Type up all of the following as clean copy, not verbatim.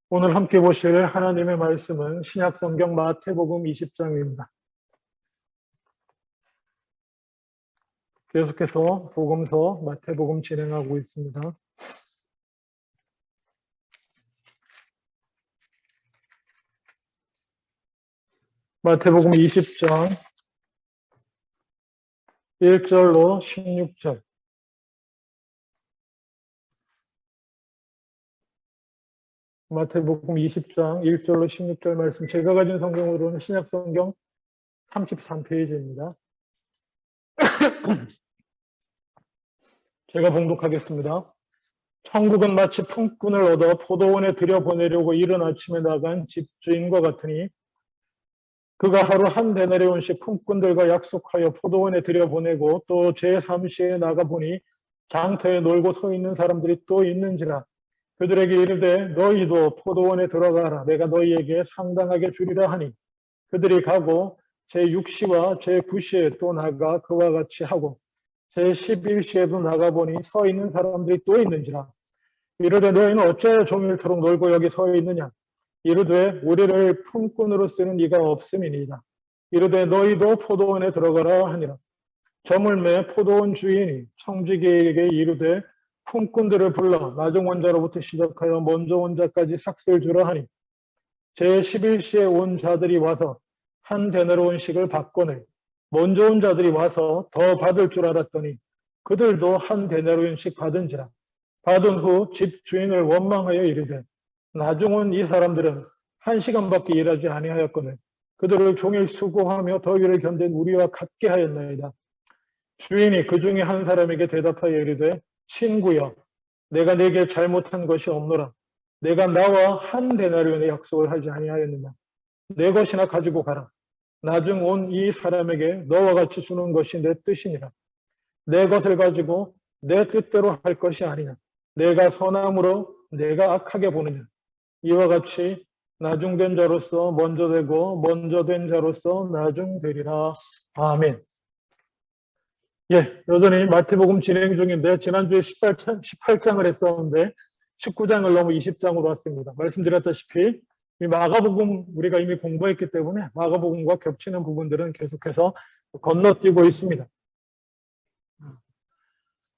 오늘 함께 보실 하나님의 말씀은 신약성경 마태복음 20장입니다. 계속해서 복음서 마태복음 진행하고 있습니다. 마태복음 20장 1절로 16절. 마태복음 20장 1절로 16절 말씀, 제가 가진 성경으로는 신약성경 33페이지입니다. 제가 봉독하겠습니다. 천국은 마치 품꾼을 얻어 포도원에 들여보내려고 이른 아침에 나간 집주인과 같으니 그가 하루 한 데나리온씩 품꾼들과 약속하여 포도원에 들여보내고 또 제3시에 나가보니 장터에 놀고 서 있는 사람들이 또 있는지라. 그들에게 이르되 너희도 포도원에 들어가라. 내가 너희에게 상당하게 주리라 하니 그들이 가고 제6시와 제9시에 또 나가 그와 같이 하고 제11시에도 나가보니 서 있는 사람들이 또 있는지라. 이르되 너희는 어찌하여 종일토록 놀고 여기 서 있느냐. 이르되 우리를 품꾼으로 쓰는 이가 없음이니이다. 이르되 너희도 포도원에 들어가라 하니라. 저물매 포도원 주인이 청지기에게 이르되 품꾼들을 불러 나중 온 자로부터 시작하여 먼저 온 자까지 삭슬 주라 하니 제11시에 온 자들이 와서 한 데나리온씩을 받거늘 먼저 온 자들이 와서 더 받을 줄 알았더니 그들도 한 데나리온씩 받은지라. 받은 후 집 주인을 원망하여 이르되 나중 온 이 사람들은 1시간밖에 일하지 아니하였거늘 그들을 종일 수고하며 더위를 견딘 우리와 같게 하였나이다. 주인이 그 중에 한 사람에게 대답하여 이르되 친구여, 내가 네게 잘못한 것이 없노라. 내가 나와 한 데나리온의 약속을 하지 아니하였느냐. 내 것이나 가지고 가라. 나중 온 이 사람에게 너와 같이 주는 것이 내 뜻이니라. 내 것을 가지고 내 뜻대로 할 것이 아니냐. 내가 선함으로 내가 악하게 보느냐. 이와 같이 나중된 자로서 먼저 되고 먼저 된 자로서 나중되리라. 아멘. 예, 여전히 마태복음 진행 중인데 지난주에 18장을 했었는데 19장을 넘어 20장으로 왔습니다. 말씀드렸다시피 이 마가복음 우리가 이미 공부했기 때문에 마가복음과 겹치는 부분들은 계속해서 건너뛰고 있습니다.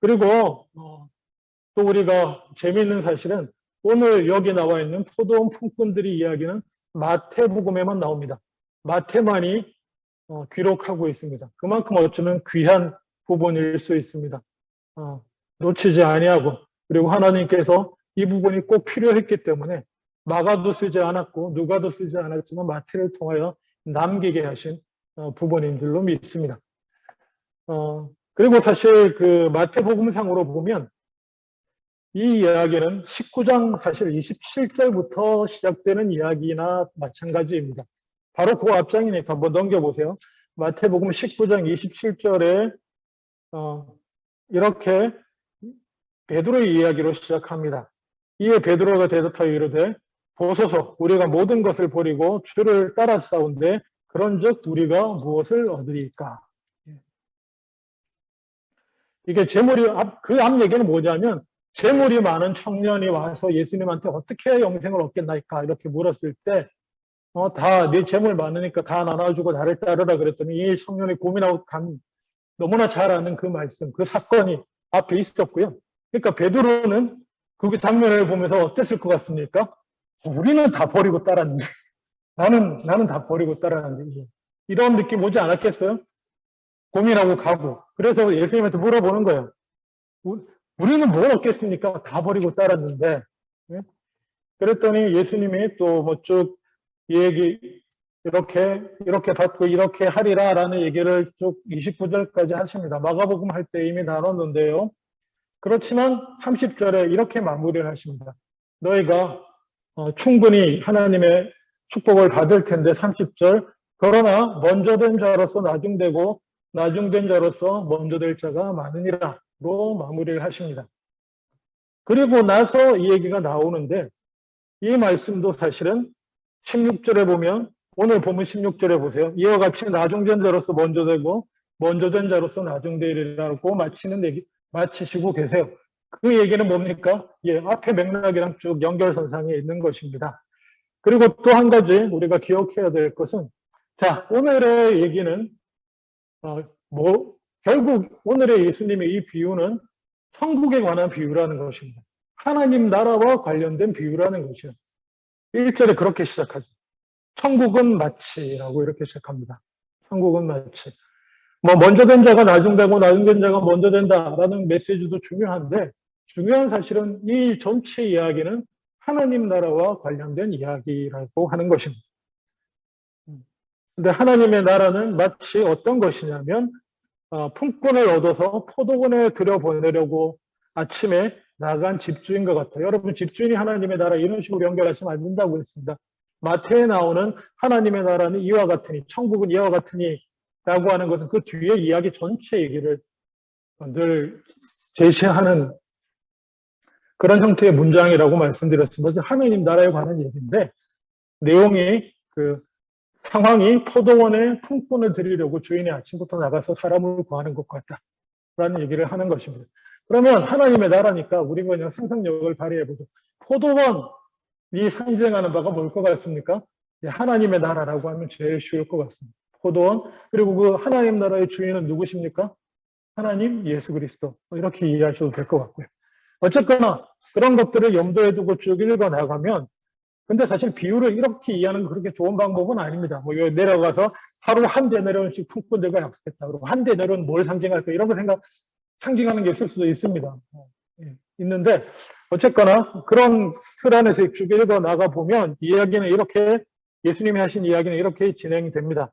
그리고 또 우리가 재미있는 사실은 오늘 여기 나와 있는 포도원 품꾼들의 이야기는 마태복음에만 나옵니다. 마태만이 기록하고 있습니다. 그만큼 어쩌면 귀한 부분일 수 있습니다. 놓치지 아니하고 그리고 하나님께서 이 부분이 꼭 필요했기 때문에 마가도 쓰지 않았고 누가도 쓰지 않았지만 마태를 통하여 남기게 하신 부분인 줄로 믿습니다. 그리고 사실 그 마태복음상으로 보면 이 이야기는 19장 사실 27절부터 시작되는 이야기나 마찬가지입니다. 바로 그 앞장이니까 한번 넘겨보세요. 마태복음 19장 27절에 이렇게 베드로의 이야기로 시작합니다. 이에 베드로가 대답하여 이르되 보소서 우리가 모든 것을 버리고 주를 따라 싸운데 그런즉 우리가 무엇을 얻으리까. 이게 재물이 그 앞 얘기는 뭐냐면 재물이 많은 청년이 와서 예수님한테 어떻게 해야 영생을 얻겠나이까 이렇게 물었을 때 다 네 재물 많으니까 다 나눠주고 나를 따르라 그랬더니 이 청년이 고민하고 너무나 잘 아는 그 말씀, 그 사건이 앞에 있었고요. 그러니까 베드로는 그 장면을 보면서 어땠을 것 같습니까? 우리는 다 버리고 따랐는데 나는 다 버리고 따랐는데 이런 느낌 오지 않았겠어요? 고민하고 가고 그래서 예수님한테 물어보는 거예요. 우리는 뭘 얻겠습니까? 다 버리고 따랐는데. 그랬더니 예수님이 또 뭐 쭉 얘기 이렇게 받고 이렇게 하리라라는 얘기를 쭉 29절까지 하십니다. 마가복음 할 때 이미 나눴는데요. 그렇지만 30절에 이렇게 마무리를 하십니다. 너희가 충분히 하나님의 축복을 받을 텐데 30절 그러나 먼저 된 자로서 나중되고 나중된 자로서 먼저 될 자가 많으니라 로 마무리를 하십니다. 그리고 나서 이 얘기가 나오는데 이 말씀도 사실은 16절에 보면 오늘 보면 16절에 보세요. 이와 같이 나중된 자로서 먼저 되고 먼저 된 자로서 나중되리라고 마치시고 계세요. 그 얘기는 뭡니까? 예, 앞에 맥락이랑 쭉 연결선상에 있는 것입니다. 그리고 또 한 가지 우리가 기억해야 될 것은, 자, 오늘의 얘기는, 결국 오늘의 예수님의 이 비유는 천국에 관한 비유라는 것입니다. 하나님 나라와 관련된 비유라는 것이요. 1절에 그렇게 시작하죠. 천국은 마치라고 이렇게 시작합니다. 천국은 마치. 뭐 먼저 된 자가 나중 되고 나중 된 자가 먼저 된다라는 메시지도 중요한데, 중요한 사실은 이 전체 이야기는 하나님 나라와 관련된 이야기라고 하는 것입니다. 근데 하나님의 나라는 마치 어떤 것이냐면, 품꾼을 얻어서 포도원에 들여보내려고 아침에 나간 집주인과 같아요. 여러분, 집주인이 하나님의 나라 이런 식으로 연결하시면 안 된다고 했습니다. 마태에 나오는 하나님의 나라는 이와 같으니, 천국은 이와 같으니 라고 하는 것은 그 뒤에 이야기 전체 얘기를 늘 제시하는 그런 형태의 문장이라고 말씀드렸습니다. 하나님 나라에 관한 얘기인데, 내용이 상황이 포도원에 품꾼을 드리려고 주인이 아침부터 나가서 사람을 구하는 것 같다라는 얘기를 하는 것입니다. 그러면 하나님의 나라니까 우리가 그냥 상상력을 발휘해보죠. 포도원이 상징하는 바가 뭘 것 같습니까? 하나님의 나라라고 하면 제일 쉬울 것 같습니다. 포도원, 그리고 그 하나님 나라의 주인은 누구십니까? 하나님 예수 그리스도. 이렇게 이해하셔도 될 것 같고요. 어쨌거나 그런 것들을 염두에 두고 쭉 읽어 나가면, 근데 사실 비유를 이렇게 이해하는 건 그렇게 좋은 방법은 아닙니다. 뭐 여기 내려가서 하루 한 대 내려온씩 품꾼들과 약속했다. 그러고 한 대 내려온 뭘 상징할까? 이런 거 상징하는 게 있을 수도 있습니다. 있는데, 어쨌거나 그런 틀 안에서 쭉 읽어 나가 보면 이야기는 이렇게, 예수님이 하신 이야기는 이렇게 진행이 됩니다.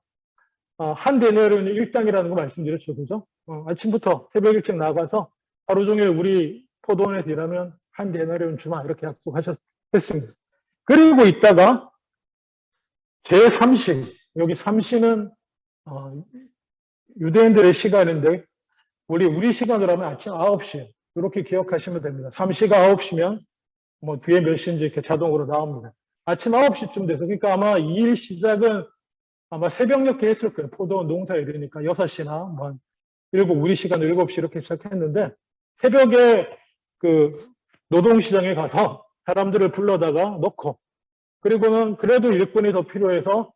한 대 내려오는 일당이라는 거 말씀드렸죠. 그죠? 아침부터 새벽 일찍 나가서 하루 종일 우리 포도원에서 일하면 한 대 내려온 주마 이렇게 약속하셨습니다. 그리고 있다가 제3시, 여기 3시는 유대인들의 시간인데 우리 시간으로 하면 아침 9시 이렇게 기억하시면 됩니다. 3시가 9시면 뭐 뒤에 몇 시인지 이렇게 자동으로 나옵니다. 아침 9시쯤 돼서, 그러니까 아마 이 일 시작은 아마 새벽녘에 했을 거예요. 포도원 농사일이니까 6시나 뭐 그리고 우리 시간 7시 이렇게 시작했는데, 새벽에 노동시장에 가서 사람들을 불러다가 놓고, 그리고는 그래도 일꾼이 더 필요해서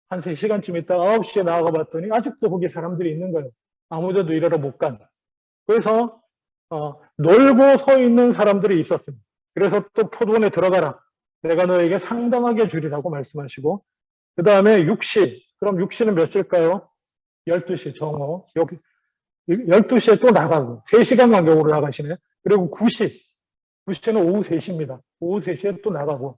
한 3시간쯤 있다가 9시에 나가 봤더니 아직도 거기 사람들이 있는 거예요. 아무데도 일하러 못 간. 그래서 놀고 서 있는 사람들이 있었습니다. 그래서 또 포도원에 들어가라. 내가 너에게 상당하게 주리라고 말씀하시고, 그 다음에 6시. 그럼 6시는 몇 시일까요? 12시 정오. 여기 12시에 또 나가고 3시간 간격으로 나가시네. 그리고 9시. 9시는 오후 3시입니다. 오후 3시에 또 나가고.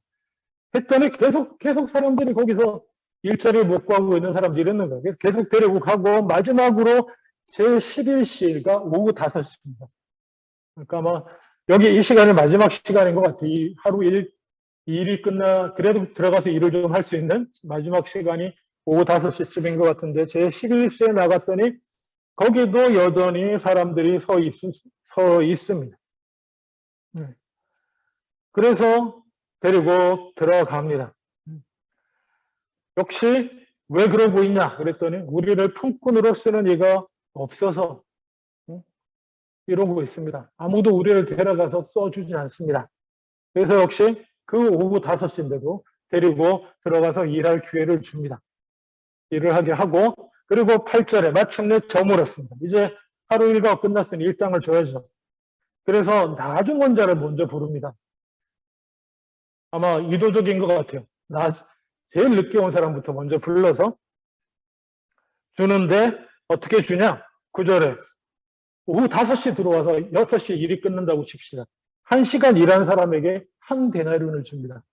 했더니 계속 사람들이 거기서 일자리를 못 구하고 있는 사람들이 있는 거예요. 계속 데리고 가고, 마지막으로 제11시가 오후 5시입니다. 그러니까 아마 여기 이 시간이 마지막 시간인 것 같아요. 이 하루 일이 그래도 들어가서 일을 좀 할 수 있는 마지막 시간이 오후 5시쯤인 것 같은데, 제11시에 나갔더니 거기도 여전히 사람들이 서 있습니다. 그래서 데리고 들어갑니다. 역시 왜 그러고 있냐 그랬더니 우리를 품꾼으로 쓰는 이가 없어서 이러고 있습니다. 아무도 우리를 데려가서 써주지 않습니다. 그래서 역시 그 오후 5시인데도 데리고 들어가서 일할 기회를 줍니다. 일을 하게 하고, 그리고 8절에 마침내 저물었습니다. 이제 하루 일과가 끝났으니 일당을 줘야죠. 그래서 나중 온 자를 먼저 부릅니다. 아마 의도적인 것 같아요. 제일 늦게 온 사람부터 먼저 불러서 주는데, 어떻게 주냐? 9절에 오후 5시 들어와서 6시 일이 끝난다고 칩시다. 1시간 일한 사람에게 한 데나리온을 줍니다.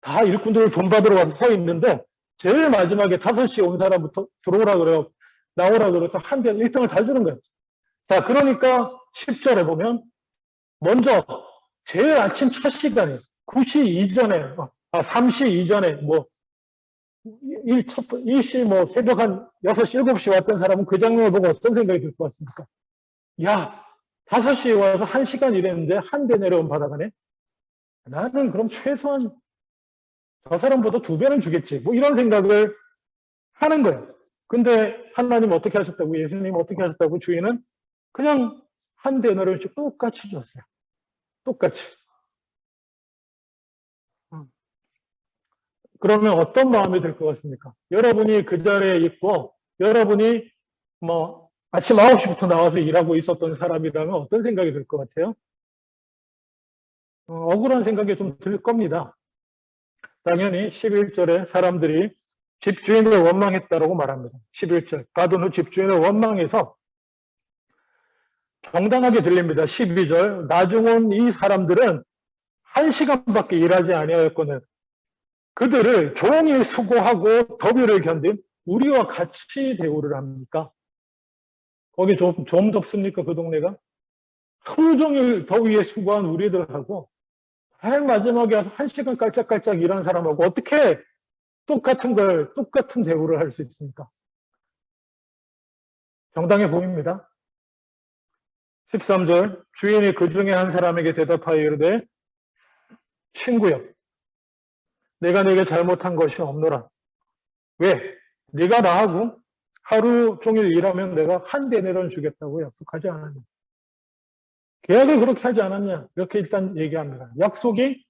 다 일꾼들 돈 받으러 와서 서 있는데 제일 마지막에 5시에 온 사람부터 들어오라 그래요. 나오라 그래서 한 대 1등을 다 주는 거예요. 자, 그러니까 10절에 보면 먼저 제일 아침 첫 시간에 9시 이전에 3시 이전에 일시 새벽 한 6시 7시 왔던 사람은 그 장면을 보고 어떤 생각이 들 것 같습니까? 야, 5시에 와서 1시간 일했는데 한 대 내려온 바다가네. 나는 그럼 최소한 저 사람보다 2배는 주겠지. 이런 생각을 하는 거예요. 근데 하나님 어떻게 하셨다고, 예수님 어떻게 하셨다고, 주인은 그냥 한 대 내려온씩 똑같이 줬어요. 똑같이. 그러면 어떤 마음이 들 것 같습니까? 여러분이 그 자리에 있고 여러분이 뭐 아침 9시부터 나와서 일하고 있었던 사람이라면 어떤 생각이 들 것 같아요? 억울한 생각이 좀 들 겁니다. 당연히 11절에 사람들이 집주인을 원망했다라고 말합니다. 11절. 가둔 후 집주인을 원망해서 정당하게 들립니다. 12절. 나중 온 이 사람들은 1시간밖에 일하지 아니하였거늘 그들을 종일 수고하고 더위를 견딘 우리와 같이 대우를 합니까? 거기 좀 덥습니까? 그 동네가? 하루 종일 더위에 수고한 우리들하고 제일 마지막에 와서 1시간 깔짝깔짝 일한 사람하고 어떻게 똑같은 대우를 할 수 있습니까? 정당해 보입니다. 13절 주인이 그 중에 한 사람에게 대답하여 이르되 친구여 내가 네게 잘못한 것이 없노라. 왜? 네가 나하고 하루 종일 일하면 내가 한 데나리온 주겠다고 약속하지 않았냐. 계약을 그렇게 하지 않았냐. 이렇게 일단 얘기합니다. 약속이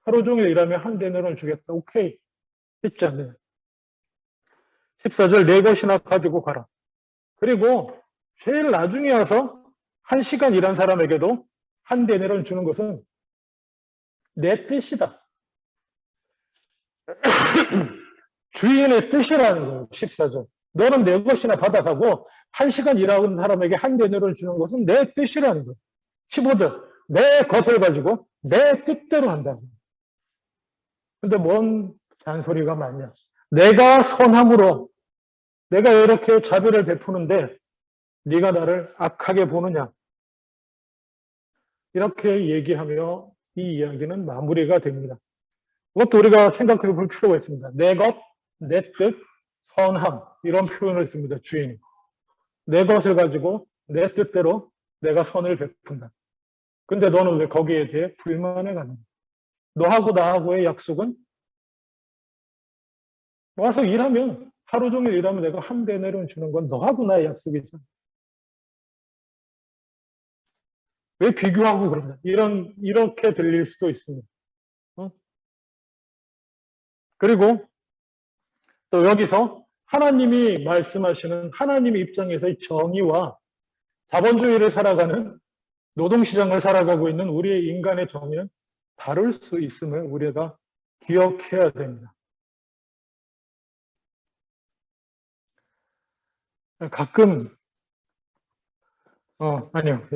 하루 종일 일하면 한 데나리온 주겠다. 오케이. 했지 않느냐. 14절 네 것이나 가지고 가라. 그리고 제일 나중에 와서 1시간 일한 사람에게도 한 데나리온 주는 것은 내 뜻이다. 주인의 뜻이라는 거예요. 14절. 너는 내 것이나 받아가고 1시간 일하는 사람에게 한 데나리온 주는 것은 내 뜻이라는 거예요. 15절. 내 것을 가지고 내 뜻대로 한다. 근데 뭔 잔소리가 많냐. 내가 선함으로 내가 이렇게 자비를 베푸는데 네가 나를 악하게 보느냐. 이렇게 얘기하며 이 이야기는 마무리가 됩니다. 그것도 우리가 생각해 볼 필요가 있습니다. 내 것, 내 뜻, 선함 이런 표현을 씁니다. 주인이. 내 것을 가지고 내 뜻대로 내가 선을 베푼다. 근데 너는 왜 거기에 대해 불만을 갖느냐. 너하고 나하고의 약속은 와서 일하면 하루 종일 일하면 내가 한 데나리온 주는 건 너하고 나의 약속이잖아. 왜 비교하고 그러냐. 이렇게 들릴 수도 있습니다. 그리고 또 여기서 하나님이 말씀하시는 하나님의 입장에서의 정의와 자본주의를 살아가는 노동시장을 살아가고 있는 우리의 인간의 정의는 다를 수 있음을 우리가 기억해야 됩니다. 가끔 아니요.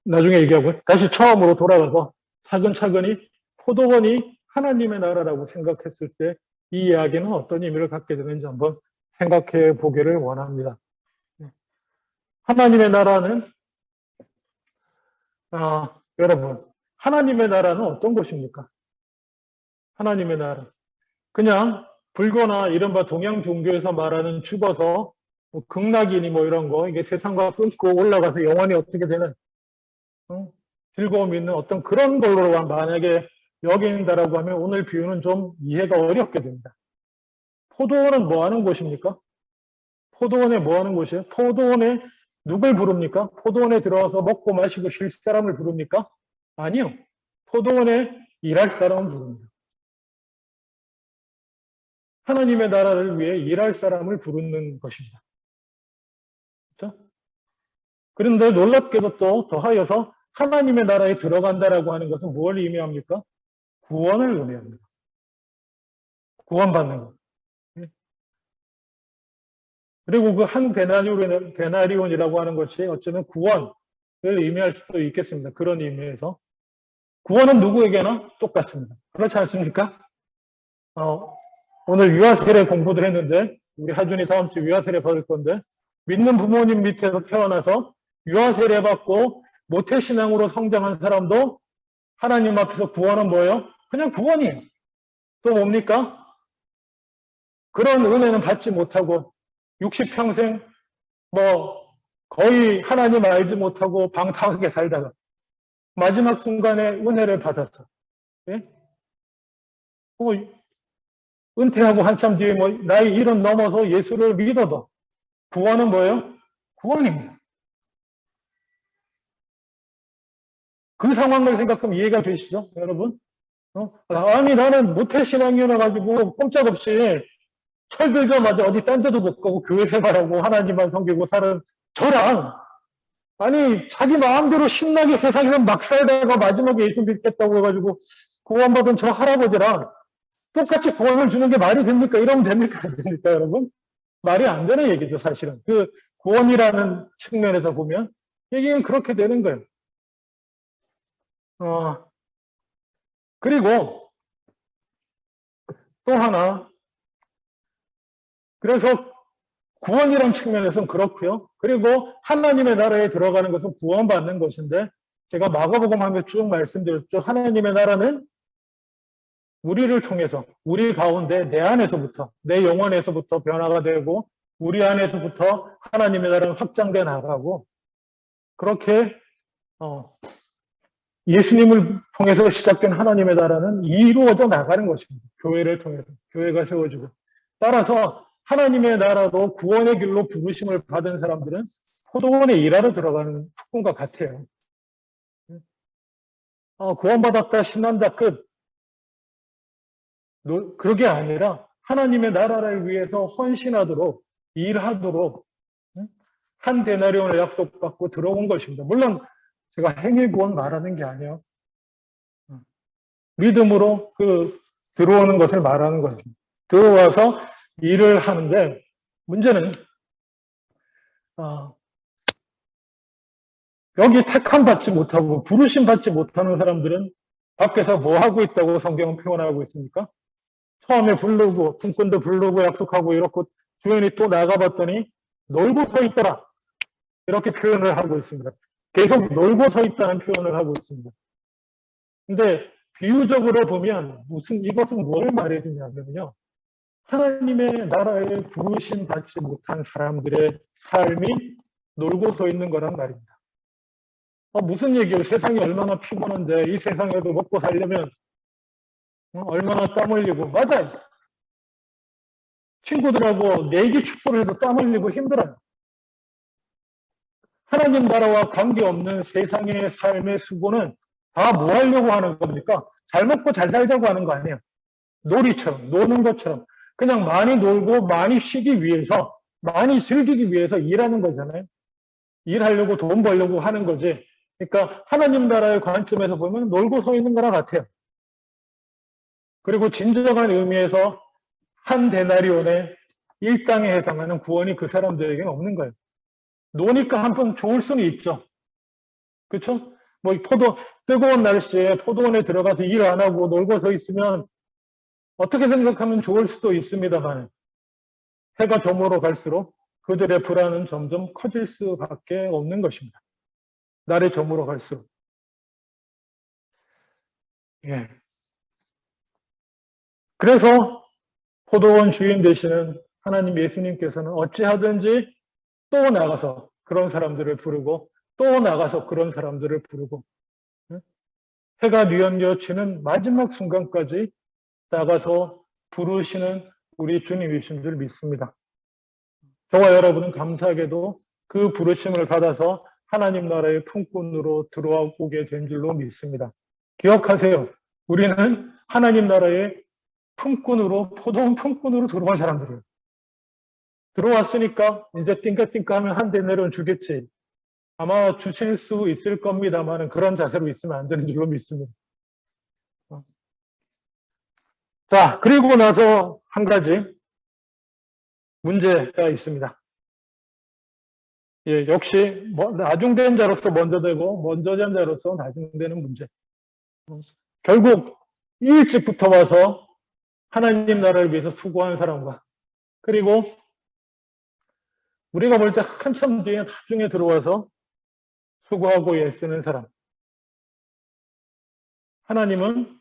나중에 얘기하고 다시 처음으로 돌아가서 차근차근히 포도원이 하나님의 나라라고 생각했을 때 이 이야기는 어떤 의미를 갖게 되는지 한번 생각해 보기를 원합니다. 하나님의 나라는 여러분 하나님의 나라는 어떤 것입니까? 하나님의 나라 그냥 불교나 이른바 동양 종교에서 말하는 죽어서 뭐 극락이니 뭐 이런 거 이게 세상과 끊고 올라가서 영원히 어떻게 되는 즐거움이 있는 어떤 그런 걸로 만약에 여긴다라고 하면 오늘 비유는 좀 이해가 어렵게 됩니다. 포도원은 뭐 하는 곳입니까? 포도원에 뭐 하는 곳이에요? 포도원에 누굴 부릅니까? 포도원에 들어와서 먹고 마시고 쉴 사람을 부릅니까? 아니요. 포도원에 일할 사람을 부릅니다. 하나님의 나라를 위해 일할 사람을 부르는 것입니다. 그렇죠? 그런데 놀랍게도 또 더하여서 하나님의 나라에 들어간다라고 하는 것은 뭘 의미합니까? 구원을 의미합니다. 구원받는 것. 그리고 그 한 데나리온이라고 하는 것이 어쩌면 구원을 의미할 수도 있겠습니다. 그런 의미에서. 구원은 누구에게나 똑같습니다. 그렇지 않습니까? 오늘 유아세례 공부를 했는데 우리 하준이 다음 주 유아세례 받을 건데 믿는 부모님 밑에서 태어나서 유아세례 받고 모태신앙으로 성장한 사람도 하나님 앞에서 구원은 뭐예요? 그냥 구원이에요. 또 뭡니까? 그런 은혜는 받지 못하고 60평생 뭐 거의 하나님 알지 못하고 방탕하게 살다가 마지막 순간에 은혜를 받아서 예? 은퇴하고 한참 뒤에 뭐 나이 70 넘어서 예수를 믿어도 구원은 뭐예요? 구원입니다. 그 상황을 생각하면 이해가 되시죠, 여러분? 아니, 나는 모태신앙이라 가지고 꼼짝없이 철 들자마자 어디 딴 데도 못 가고 교회 생활하고 하나님만 섬기고 사는 저랑, 아니, 자기 마음대로 신나게 세상에서 막 살다가 마지막에 예수 믿겠다고 해가지고 구원받은 저 할아버지랑 똑같이 구원을 주는 게 말이 됩니까? 이러면 됩니까? 안 됩니까, 여러분? 말이 안 되는 얘기죠, 사실은. 그 구원이라는 측면에서 보면 얘기는 그렇게 되는 거예요. 그리고 또 하나, 그래서 구원이라는 측면에서는 그렇고요. 그리고 하나님의 나라에 들어가는 것은 구원받는 것인데, 제가 마가복음 하면 쭉 말씀드렸죠. 하나님의 나라는 우리를 통해서, 우리 가운데 내 안에서부터, 내 영혼에서부터 변화가 되고 우리 안에서부터 하나님의 나라는 확장돼 나가고, 그렇게 예수님을 통해서 시작된 하나님의 나라는 이루어져 나가는 것입니다. 교회를 통해서. 교회가 세워지고. 따라서 하나님의 나라도 구원의 길로 부르심을 받은 사람들은 포도원에 일하러 들어가는 특권과 같아요. 구원받았다, 신난다, 끝. 그게 아니라 하나님의 나라를 위해서 헌신하도록, 일하도록 한 데나리온을 약속받고 들어온 것입니다. 물론 제가 행위구원 말하는 게 아니에요. 믿음으로 들어오는 것을 말하는 것입니다. 들어와서 일을 하는데, 문제는 여기 택함 받지 못하고 부르심 받지 못하는 사람들은 밖에서 뭐 하고 있다고 성경은 표현하고 있습니까? 처음에 부르고 품꾼도 부르고 약속하고 이렇고 주인이 또 나가봤더니 놀고 서 있더라, 이렇게 표현을 하고 있습니다. 계속 놀고 서 있다는 표현을 하고 있습니다. 근데 비유적으로 보면 이것은 뭘 말해주냐면요, 하나님의 나라에 부르심 받지 못한 사람들의 삶이 놀고 서 있는 거란 말입니다. 무슨 얘기예요? 세상이 얼마나 피곤한데 이 세상에도 먹고 살려면 얼마나 땀 흘리고. 맞아요. 친구들하고 내기 축구를 해도 땀 흘리고 힘들어요. 하나님 나라와 관계없는 세상의 삶의 수고는 다 뭐 하려고 하는 겁니까? 잘 먹고 잘 살자고 하는 거 아니에요. 놀이처럼, 노는 것처럼 그냥 많이 놀고 많이 쉬기 위해서, 많이 즐기기 위해서 일하는 거잖아요. 일하려고 돈 벌려고 하는 거지. 그러니까 하나님 나라의 관점에서 보면 놀고 서 있는 거랑 같아요. 그리고 진정한 의미에서 한 데나리온의 일당에 해당하는 구원이 그 사람들에게는 없는 거예요. 노니까 한번 좋을 수는 있죠. 그렇죠? 뭐 뜨거운 날씨에 포도원에 들어가서 일 안 하고 놀고 서 있으면 어떻게 생각하면 좋을 수도 있습니다만, 해가 저물어 갈수록 그들의 불안은 점점 커질 수밖에 없는 것입니다. 날이 저물어 갈수록. 예. 그래서 포도원 주인 되시는 하나님 예수님께서는 어찌하든지 또 나가서 그런 사람들을 부르고 또 나가서 그런 사람들을 부르고, 해가 뉘엿뉘엿치는 마지막 순간까지 나가서 부르시는 우리 주님이신 줄 믿습니다. 저와 여러분은 감사하게도 그 부르심을 받아서 하나님 나라의 품꾼으로 들어오게 된 줄로 믿습니다. 기억하세요. 우리는 하나님 나라의 품꾼으로, 포도원 품꾼으로 들어온 사람들이에요. 들어왔으니까 이제 띵까띵까 하면 한 대 내려는 주겠지. 아마 주실 수 있을 겁니다만 그런 자세로 있으면 안 되는 줄로 믿습니다. 자, 그리고 나서 한 가지 문제가 있습니다. 예, 역시 나중된 자로서 먼저 되고 먼저 된 자로서 나중되는 문제. 결국 일찍부터 와서 하나님 나라를 위해서 수고한 사람과, 그리고 우리가 볼 때 한참 뒤에 나중에 들어와서 수고하고 애쓰는 사람. 하나님은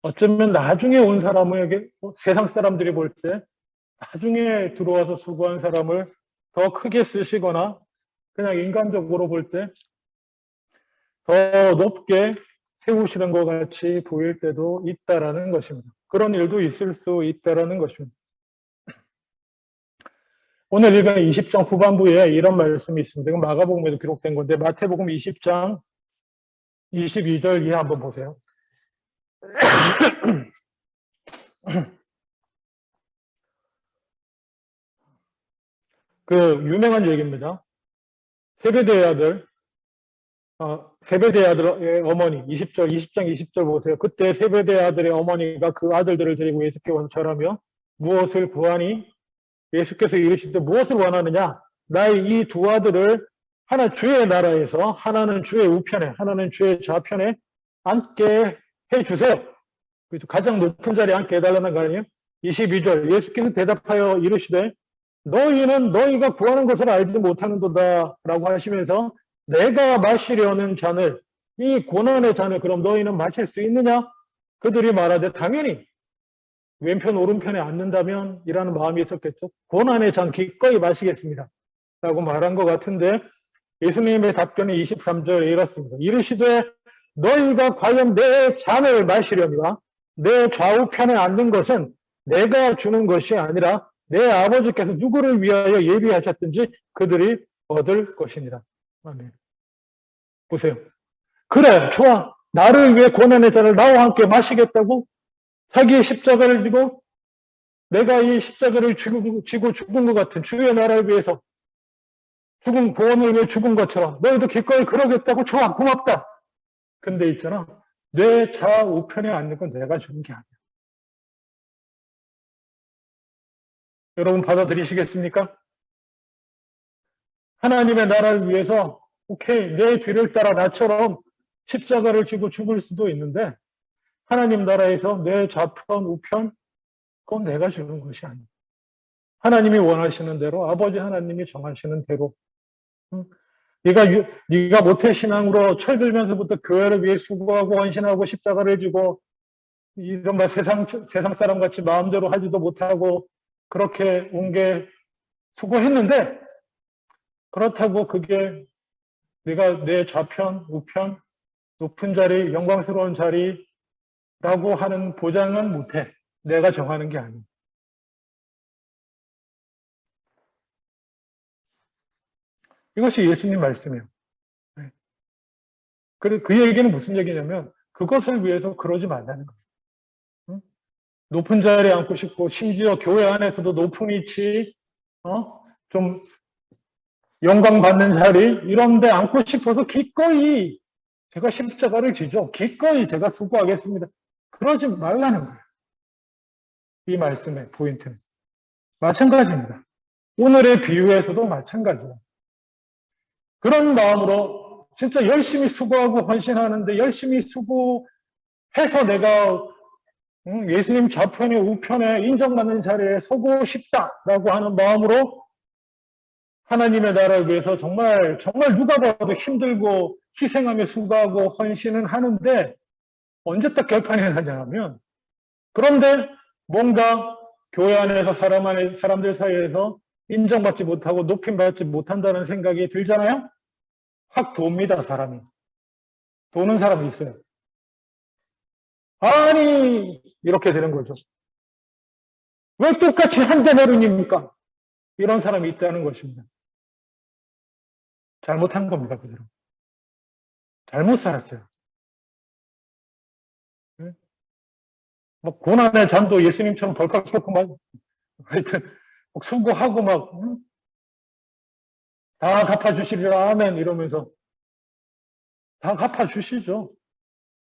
어쩌면 나중에 온 사람에게, 세상 사람들이 볼 때 나중에 들어와서 수고한 사람을 더 크게 쓰시거나 그냥 인간적으로 볼 때 더 높게 세우시는 것 같이 보일 때도 있다라는 것입니다. 그런 일도 있을 수 있다라는 것입니다. 오늘 읽은 20장 후반부에 이런 말씀이 있습니다. 이건 마가복음에도 기록된 건데, 마태복음 20장 22절 이하 한번 보세요. 그 유명한 얘기입니다. 세베대의 아들, 세베대의 아들의 어머니, 20절, 20장 20절 보세요. 그때 세베대의 아들의 어머니가 그 아들들을 데리고 예수께 와서 절하며 무엇을 구하니? 예수께서 이르시되 무엇을 원하느냐? 나의 이 두 아들을 하나 주의 나라에서 하나는 주의 우편에 하나는 주의 좌편에 앉게 해주세요. 가장 높은 자리에 앉게 해달라는 거 아니에요? 22절 예수께서 대답하여 이르시되 너희는 너희가 구하는 것을 알지 못하는도다 라고 하시면서 내가 마시려는 잔을 이 고난의 잔을 그럼 너희는 마실 수 있느냐? 그들이 말하되 당연히 왼편 오른편에 앉는다면 이라는 마음이 있었겠죠. 고난의 잔 기꺼이 마시겠습니다 라고 말한 것 같은데 예수님의 답변이 23절에 이렇습니다. 이르시되 너희가 과연 내 잔을 마시려니와 내 좌우편에 앉는 것은 내가 주는 것이 아니라 내 아버지께서 누구를 위하여 예비하셨든지 그들이 얻을 것이니라. 아멘. 보세요. 그래, 좋아. 나를 위해 고난의 잔을 나와 함께 마시겠다고? 자기의 십자가를 지고 내가 이 십자가를 지고 죽은 것 같은 주의 나라를 위해서 죽은 구원을 위해 죽은 것처럼 너희도 기꺼이 그러겠다고? 좋아, 고맙다. 근데 있잖아. 내 좌우편에 앉는 건 내가 주는 게 아니야. 여러분 받아들이시겠습니까? 하나님의 나라를 위해서 오케이 내 뒤를 따라 나처럼 십자가를 지고 죽을 수도 있는데 하나님 나라에서 내 좌편 우편 그건 내가 주는 것이 아니야. 하나님이 원하시는 대로 아버지 하나님이 정하시는 대로 네가 모태신앙으로 철들면서부터 교회를 위해 수고하고 헌신하고 십자가를 지고 이런 말 세상 사람 같이 마음대로 하지도 못하고 그렇게 온 게 수고했는데 그렇다고 그게 네가 내 좌편, 우편, 높은 자리, 영광스러운 자리라고 하는 보장은 못해. 내가 정하는 게 아니야. 이것이 예수님 말씀이에요. 그 얘기는 무슨 얘기냐면 그것을 위해서 그러지 말라는 거예요. 높은 자리에 앉고 싶고 심지어 교회 안에서도 높은 위치, 좀 영광 받는 자리 이런 데 앉고 싶어서 기꺼이 제가 십자가를 지죠. 기꺼이 제가 수고하겠습니다. 그러지 말라는 거예요. 이 말씀의 포인트는. 마찬가지입니다. 오늘의 비유에서도 마찬가지예요. 그런 마음으로 진짜 열심히 수고하고 헌신하는데 열심히 수고해서 내가 예수님 좌편에 우편에 인정받는 자리에 서고 싶다라고 하는 마음으로 하나님의 나라를 위해서 정말 누가 봐도 힘들고 희생하며 수고하고 헌신은 하는데 언제 딱 결판이 나냐면 그런데 뭔가 교회 안에서 사람들 사이에서 인정받지 못하고 높임받지 못한다는 생각이 들잖아요. 확 돕니다. 사람이. 도는 사람이 있어요. 아니 이렇게 되는 거죠. 왜 똑같이 한 대 내리니까 이런 사람이 있다는 것입니다. 잘못한 겁니다. 그대로. 잘못 살았어요. 막 고난의 잔도 예수님처럼 벌컥벌컥 막 하여튼 막 수고하고 막 다 갚아주시리라 아멘 이러면서 다 갚아주시죠.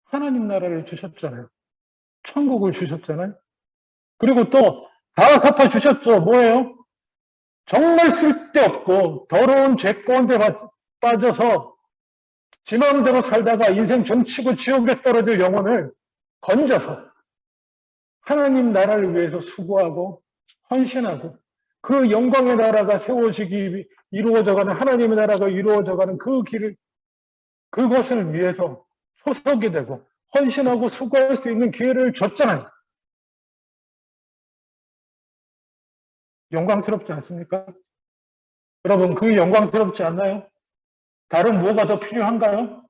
하나님 나라를 주셨잖아요. 천국을 주셨잖아요. 그리고 또 다 갚아주셨죠. 뭐예요? 정말 쓸데없고 더러운 죄 가운데 빠져서 지 마음대로 살다가 인생 정치고 지옥에 떨어질 영혼을 건져서 하나님 나라를 위해서 수고하고 헌신하고 그 영광의 나라가 세워지기 이루어져가는 하나님의 나라가 이루어져가는 그 길을 그것을 위해서 소속이 되고 헌신하고 수고할 수 있는 기회를 줬잖아요. 영광스럽지 않습니까? 여러분 그 영광스럽지 않나요? 다른 뭐가 더 필요한가요?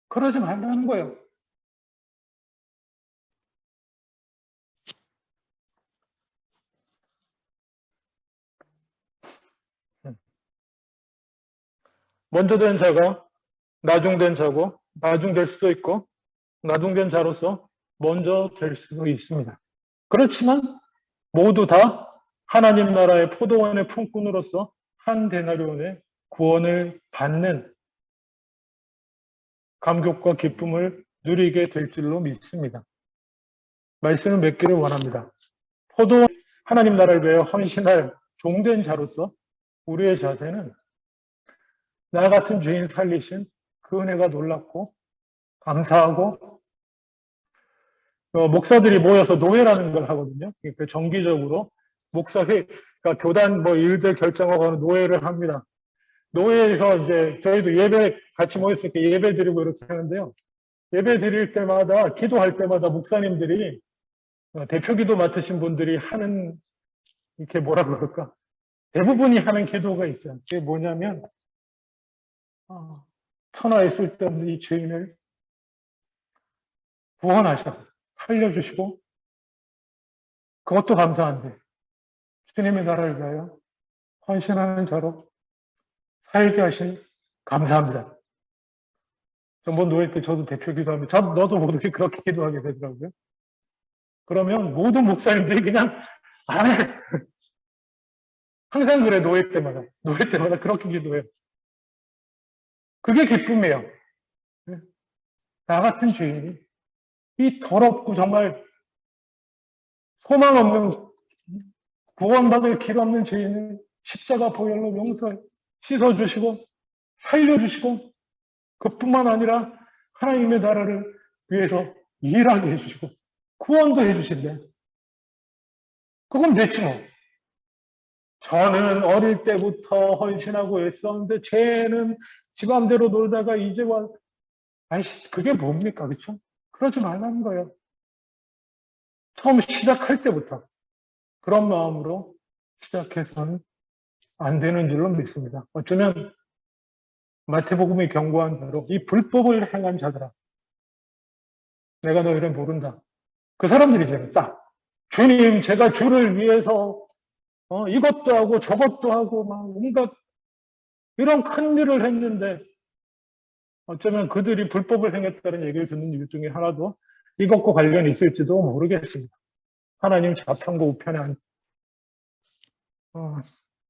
그러지 말라는 거예요. 먼저 된 자가 나중된 자고 나중될 수도 있고 나중된 자로서 먼저 될 수도 있습니다. 그렇지만 모두 다 하나님 나라의 포도원의 품꾼으로서 한 데나리온의 구원을 받는 감격과 기쁨을 누리게 될 줄로 믿습니다. 말씀을 맺기를 원합니다. 포도원 하나님 나라를 위해 헌신할 종된 자로서 우리의 자세는 나 같은 죄인 살리신 그 은혜가 놀랍고 감사하고 목사들이 모여서 노회라는 걸 하거든요. 그러니까 정기적으로 목사회, 그러니까 교단 뭐 일들 결정하고 하는 노회를 합니다. 노회에서 이제 저희도 예배 같이 모였을 때 예배 드리고 이렇게 하는데요. 예배 드릴 때마다 기도할 때마다 목사님들이 대표 기도 맡으신 분들이 하는 이렇게 뭐라 그럴까? 대부분이 하는 기도가 있어요. 그게 뭐냐면 천하에 쓸데없는 이 죄인을 구원하셔서 살려주시고 그것도 감사한데 주님의 나라를 위하여 헌신하는 자로 살게 하신 감사합니다. 전번 노예 때 저도 대표 기도하면 너도 모두게 그렇게 기도하게 되더라고요. 그러면 모든 목사님들이 그냥 안 해. 항상 그래 노예 때마다 그렇게 기도해요. 그게 기쁨이에요. 나 같은 죄인이 이 더럽고 정말 소망 없는 구원받을 길 없는 죄인을 십자가 보혈로 용서해 씻어주시고 살려주시고 그뿐만 아니라 하나님의 나라를 위해서 일하게 해주시고 구원도 해주신대. 그건 됐지 뭐. 저는 어릴 때부터 헌신하고 애썼는데 쟤는 지 맘대로 놀다가 이제 와. 아이씨, 그게 뭡니까? 그렇죠? 그러지 말라는 거예요. 처음 시작할 때부터 그런 마음으로 시작해서는 안 되는 줄로 믿습니다. 어쩌면 마태복음이 경고한 대로 이 불법을 행한 자들아 내가 너희를 모른다. 그 사람들이잖아요. 딱 주님 제가 주를 위해서 이것도 하고 저것도 하고 막 온갖 이런 큰 일을 했는데 어쩌면 그들이 불법을 행했다는 얘기를 듣는 이유 중에 하나도 이것과 관련이 있을지도 모르겠습니다. 하나님 좌편과 우편에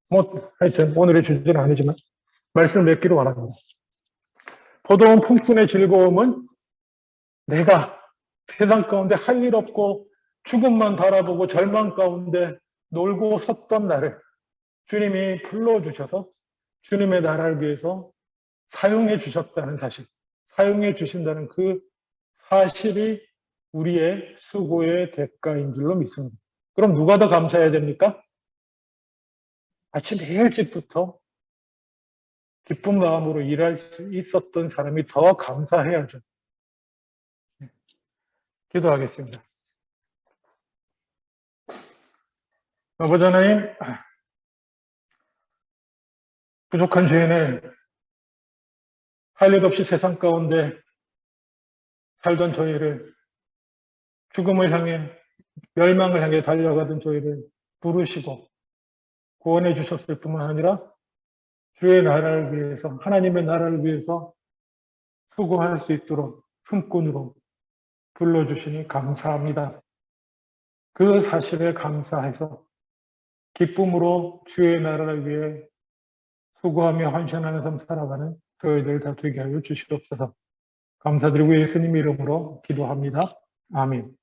뭐 하여튼 오늘의 주제는 아니지만 말씀을 맺기로 원합니다. 포도원 품꾼의 즐거움은 내가 세상 가운데 할 일 없고 죽음만 바라보고 절망 가운데 놀고 섰던 나를 주님이 불러주셔서 주님의 나라를 위해서 사용해 주셨다는 사실, 사용해 주신다는 그 사실이 우리의 수고의 대가인 줄로 믿습니다. 그럼 누가 더 감사해야 됩니까? 아침 일찍부터 기쁜 마음으로 일할 수 있었던 사람이 더 감사해야죠. 기도하겠습니다. 아버지 하나님, 부족한 죄인을 할 일 없이 세상 가운데 살던 저희를 죽음을 향해 멸망을 향해 달려가던 저희를 부르시고 구원해 주셨을 뿐만 아니라 주의 나라를 위해서 하나님의 나라를 위해서 수고할 수 있도록 품꾼으로 불러주시니 감사합니다. 그 사실에 감사해서 기쁨으로 주의 나라를 위해 수고하며 헌신하는 삶 살아가는 저희들 다 되게 하여 주시옵소서. 감사드리고 예수님 이름으로 기도합니다. 아멘.